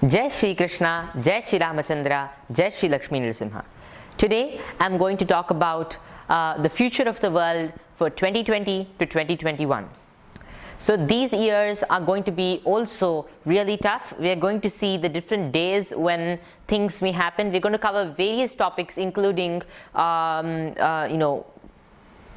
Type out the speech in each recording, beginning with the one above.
Jai Shri Krishna, Jai Shri Ramachandra, Jai Shri Lakshmi Nrsimha. Today I'm going to talk about the future of the world for 2020 to 2021. So these years are going to be also really tough. We are going to see the different days when things may happen. We're going to cover various topics, including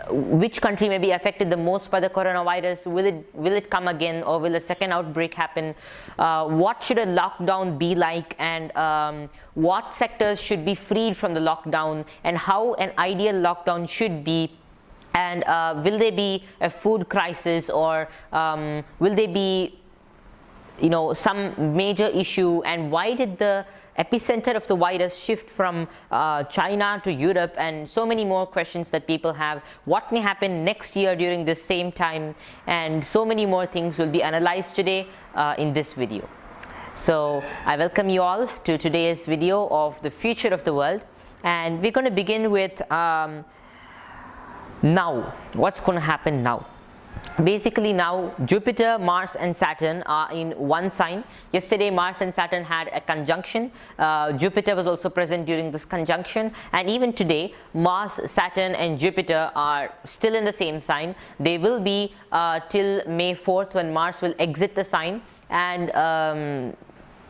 which country may be affected the most by the coronavirus. Will it come again, or will a second outbreak happen? What should a lockdown be like, and what sectors should be freed from the lockdown, and how an ideal lockdown should be? And will there be a food crisis, or will there be some major issue? And why did the epicenter of the virus shift from China to Europe? And so many more questions that people have. What may happen next year during this same time? And so many more things will be analyzed today in this video. So I welcome you all to today's video of the future of the world. And we're going to begin with now. What's going to happen now? Basically now Jupiter, Mars and Saturn are in one sign. Yesterday Mars and Saturn had a conjunction. Jupiter was also present during this conjunction, and even today Mars, Saturn and Jupiter are still in the same sign. They will be till May 4th, when Mars will exit the sign, and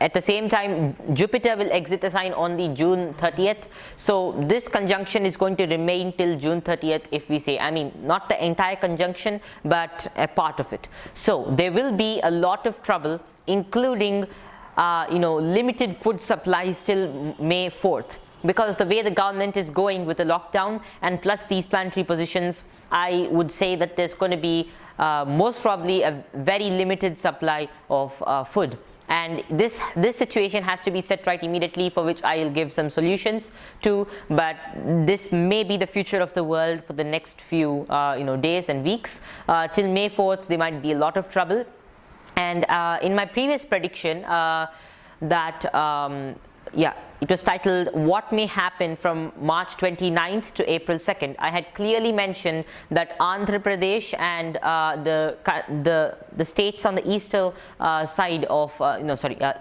at the same time Jupiter will exit the sign on the June 30th. So this conjunction is going to remain till June 30th, if we say, I mean not the entire conjunction but a part of it. So there will be a lot of trouble, including limited food supplies till May 4th. Because the way the government is going with the lockdown, and plus these planetary positions, I would say that there's going to be most probably a very limited supply of food. And this situation has to be set right immediately, for which I will give some solutions to. But this may be the future of the world for the next few days and weeks. Till May 4th, there might be a lot of trouble. And in my previous prediction, it was titled "What May Happen from March 29th to April 2nd." I had clearly mentioned that Andhra Pradesh and the states on the eastern side of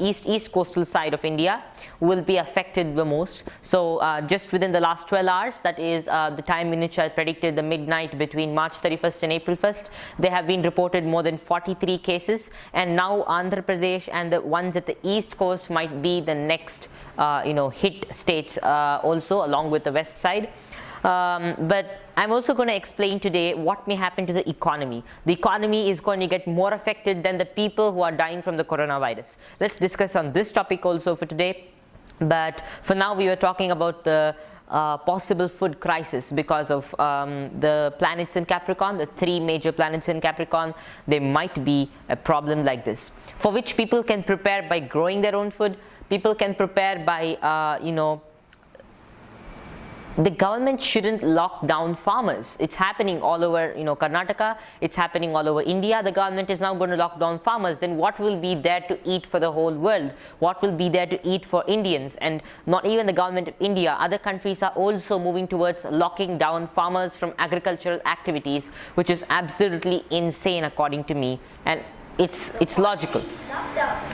east coastal side of India will be affected the most. So just within the last 12 hours, that is the time in which I predicted the midnight between March 31st and April 1st, there have been reported more than 43 cases, and now Andhra Pradesh and the ones at the east coast might be the next hit states also, along with the west side. But I'm also going to explain today what may happen to the economy. The economy is going to get more affected than the people who are dying from the coronavirus. Let's discuss on this topic also for today. But for now, we were talking about the possible food crisis because of the planets in Capricorn, the three major planets in Capricorn. There might be a problem like this, for which people can prepare by growing their own food. People can prepare by the government shouldn't lock down farmers. It's happening all over Karnataka, it's happening all over India. The government is now going to lock down farmers. Then what will be there to eat for the whole world? What will be there to eat for Indians? And not even the government of India, other countries are also moving towards locking down farmers from agricultural activities, which is absolutely insane according to me. And it's logical.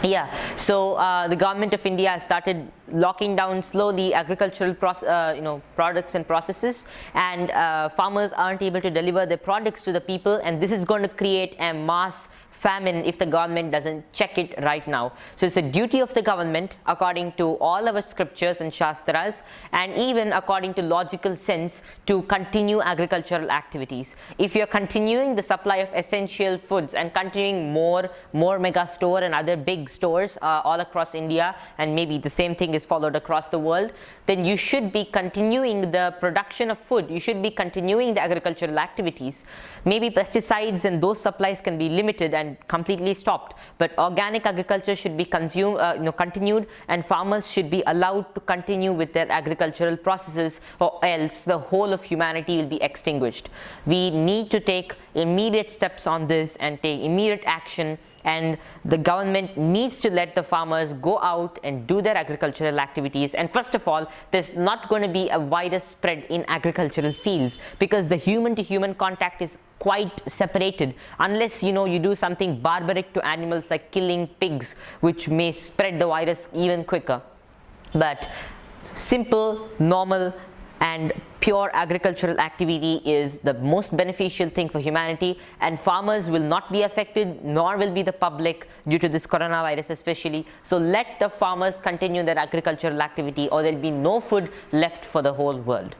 Yeah, so the government of India has started locking down slowly agricultural products and processes, and farmers aren't able to deliver their products to the people, and this is going to create a mass famine if the government doesn't check it right now. So it's a duty of the government, according to all our scriptures and shastras, and even according to logical sense, to continue agricultural activities. If you're continuing the supply of essential foods and continuing more mega store and other big stores all across India, and maybe the same thing is followed across the world, then you should be continuing the production of food. You should be continuing the agricultural activities. Maybe pesticides and those supplies can be limited and completely stopped, but organic agriculture should be continued, and farmers should be allowed to continue with their agricultural processes, or else the whole of humanity will be extinguished. We need to take immediate steps on this and take immediate action, and the government needs to let the farmers go out and do their agricultural activities. And first of all, there's not going to be a virus spread in agricultural fields, because the human to human contact is quite separated, unless you do something barbaric to animals like killing pigs, which may spread the virus even quicker. But simple, normal and pure agricultural activity is the most beneficial thing for humanity, and farmers will not be affected, nor will be the public, due to this coronavirus especially. So let the farmers continue their agricultural activity, or there will be no food left for the whole world.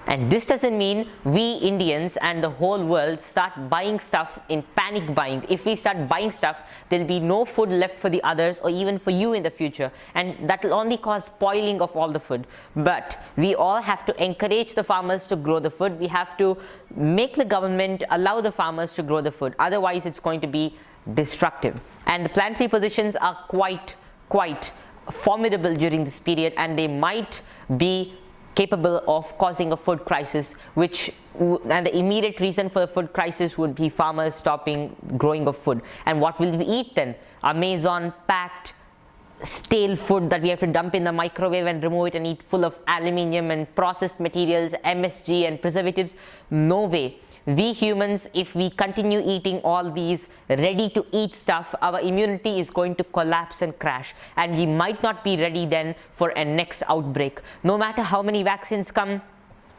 And this doesn't mean we Indians and the whole world start buying stuff in panic buying. If we start buying stuff, there'll be no food left for the others or even for you in the future, and that will only cause spoiling of all the food. But we all have to encourage the farmers to grow the food. We have to make the government allow the farmers to grow the food. Otherwise, it's going to be destructive. And the planetary positions are quite formidable during this period, and they might be capable of causing a food crisis, and the immediate reason for the food crisis would be farmers stopping growing of food. And what will we eat then? Amazon packed stale food that we have to dump in the microwave and remove it and eat, full of aluminium and processed materials, MSG and preservatives? No way. We humans, if we continue eating all these ready to eat stuff, our immunity is going to collapse and crash, and we might not be ready then for a next outbreak. No matter how many vaccines come,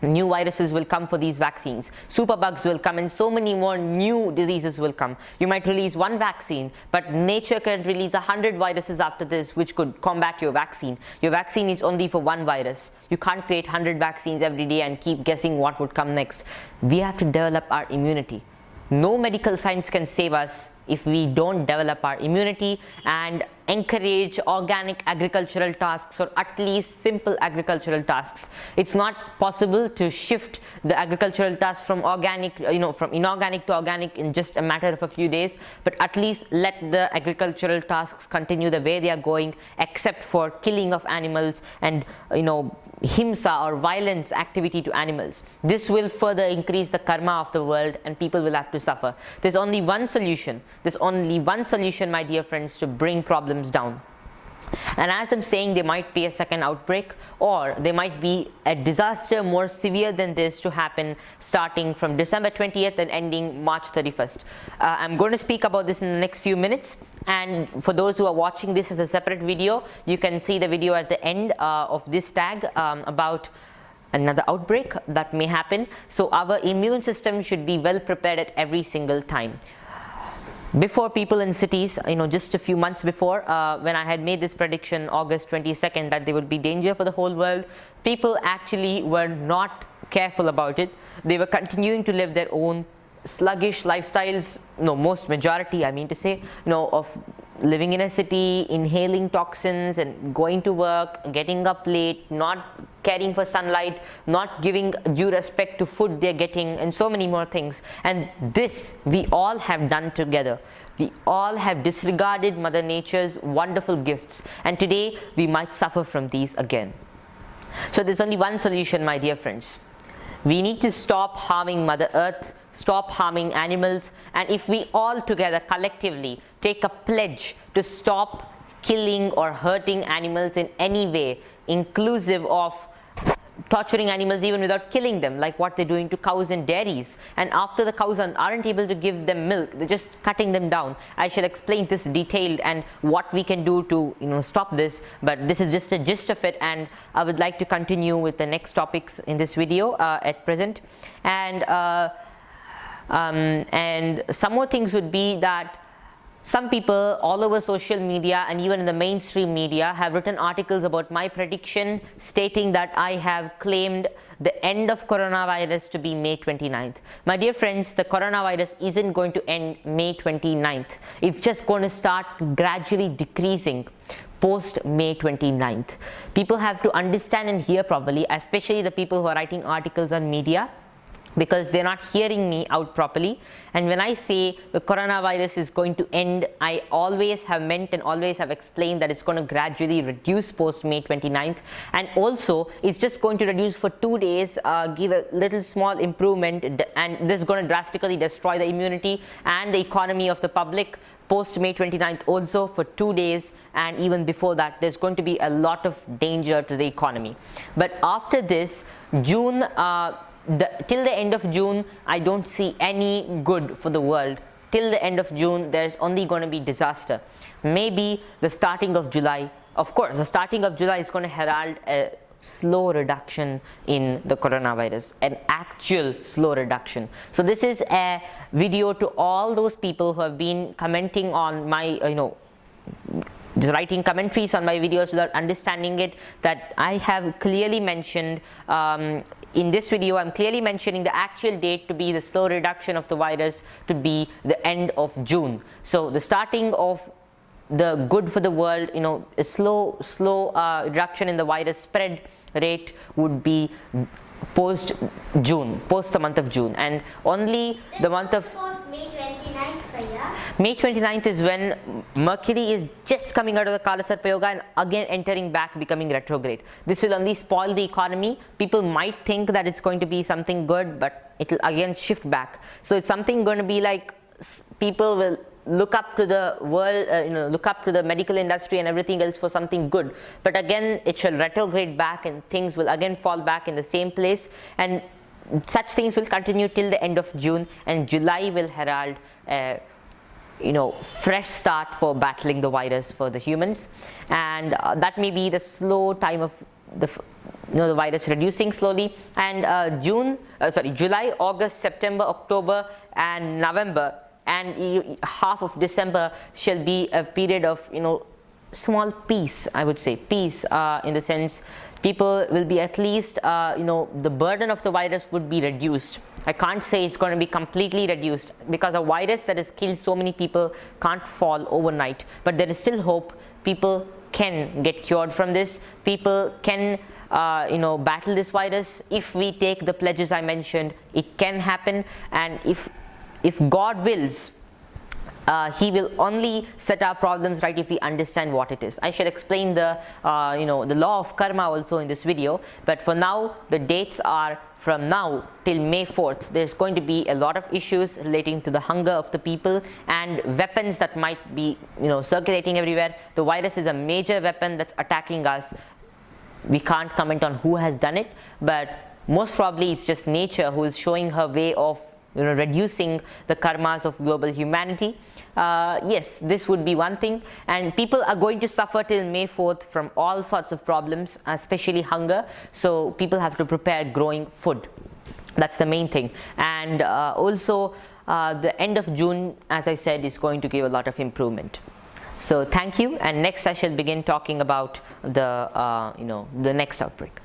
new viruses will come for these vaccines, superbugs will come, and so many more new diseases will come. You might release one vaccine, but nature can release 100 viruses after this which could combat your vaccine. Your vaccine is only for one virus. You can't create 100 vaccines every day and keep guessing what would come next. We have to develop our immunity. No medical science can save us if we don't develop our immunity and encourage organic agricultural tasks, or at least simple agricultural tasks. It's not possible to shift the agricultural tasks from organic, from inorganic to organic in just a matter of a few days, but at least let the agricultural tasks continue the way they are going, except for killing of animals and himsa or violence activity to animals. This will further increase the karma of the world, and people will have to suffer. There's only one solution, my dear friends, to bring problems down. And as I'm saying, there might be a second outbreak, or there might be a disaster more severe than this to happen starting from December 20th and ending March 31st. I'm going to speak about this in the next few minutes, and for those who are watching this as a separate video, you can see the video at the end of this tag about another outbreak that may happen. So our immune system should be well prepared at every single time. Before, people in cities, just a few months before, when I had made this prediction August 22nd that there would be danger for the whole world, people actually were not careful about it. They were continuing to live their own sluggish lifestyles, most majority, I mean to say, of living in a city, inhaling toxins and going to work, getting up late, not caring for sunlight, not giving due respect to food they're getting, and so many more things. And this we all have done together. We all have disregarded Mother Nature's wonderful gifts, and today we might suffer from these again. So there's only one solution, my dear friends. We need to stop harming Mother Earth, stop harming animals, and if we all together collectively take a pledge to stop killing or hurting animals in any way, inclusive of torturing animals even without killing them, like what they're doing to cows and dairies, and after the cows aren't able to give them milk, they're just cutting them down. I shall explain this detailed and what we can do to stop this, but this is just a gist of it, and I would like to continue with the next topics in this video at present. And some more things would be that some people all over social media and even in the mainstream media have written articles about my prediction, stating that I have claimed the end of coronavirus to be May 29th. My dear friends, the coronavirus isn't going to end May 29th. It's just going to start gradually decreasing post May 29th. People have to understand and hear properly, especially the people who are writing articles on media, because they're not hearing me out properly. And when I say the coronavirus is going to end, I always have meant and always have explained that it's going to gradually reduce post May 29th, and also it's just going to reduce for 2 days, give a little small improvement, and this is going to drastically destroy the immunity and the economy of the public post May 29th also for 2 days, and even before that there's going to be a lot of danger to the economy. But after this, June till the end of June, I don't see any good for the world. Till the end of June, there's only going to be disaster. Maybe the starting of July, of course, the starting of July is going to herald a slow reduction in the coronavirus, an actual slow reduction. So this is a video to all those people who have been commenting on my, just writing commentaries on my videos without understanding it, that I have clearly mentioned in this video. I'm clearly mentioning the actual date to be the slow reduction of the virus to be the end of June. So the starting of the good for the world, a slow reduction in the virus spread rate would be post June, post the month of June, and only the month of May 29th. May 29th is when Mercury is just coming out of the Kala Sarpa Yoga and again entering back, becoming retrograde. This will only spoil the economy. People might think that it's going to be something good, but it will again shift back. So it's something going to be like people will look up to the world, look up to the medical industry and everything else for something good. But again, it shall retrograde back and things will again fall back in the same place. And such things will continue till the end of June, and July will herald a fresh start for battling the virus for the humans. And that may be the slow time of the virus reducing slowly. And July, August, September, October and November and half of December shall be a period of small peace. I would say peace in the sense people will be at least the burden of the virus would be reduced. I can't say it's going to be completely reduced, because a virus that has killed so many people can't fall overnight, but there is still hope. People can get cured from this. People can battle this virus. If we take the pledges I mentioned, it can happen. And if God wills, He will only set our problems right if we understand what it is. I shall explain the the law of karma also in this video, but for now the dates are from now till May 4th. There's going to be a lot of issues relating to the hunger of the people and weapons that might be circulating everywhere. The virus is a major weapon that's attacking us. We can't comment on who has done it, but most probably it's just nature who is showing her way of reducing the karmas of global humanity. Yes, this would be one thing, and people are going to suffer till May 4th from all sorts of problems, especially hunger. So people have to prepare growing food. That's the main thing. And also the end of June, as I said, is going to give a lot of improvement. So thank you, and next I shall begin talking about the the next outbreak.